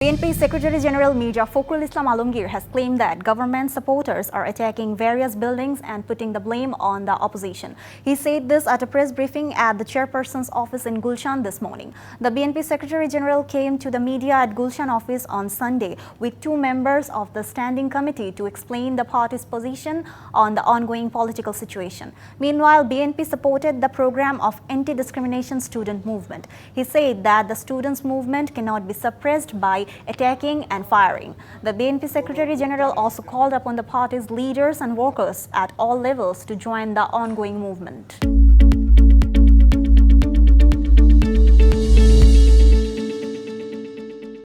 BNP Secretary General Mirza Fakhrul Islam Alamgir has claimed that government supporters are attacking various buildings and putting the blame on the opposition. He said this at a press briefing at the chairperson's office in Gulshan this morning. The BNP Secretary General came to the media at Gulshan office on Sunday with two members of the standing committee to explain the party's position on the ongoing political situation. Meanwhile, BNP supported the program of anti-discrimination student movement. He said that the students' movement cannot be suppressed by attacking and firing. The BNP Secretary General also called upon the party's leaders and workers at all levels to join the ongoing movement.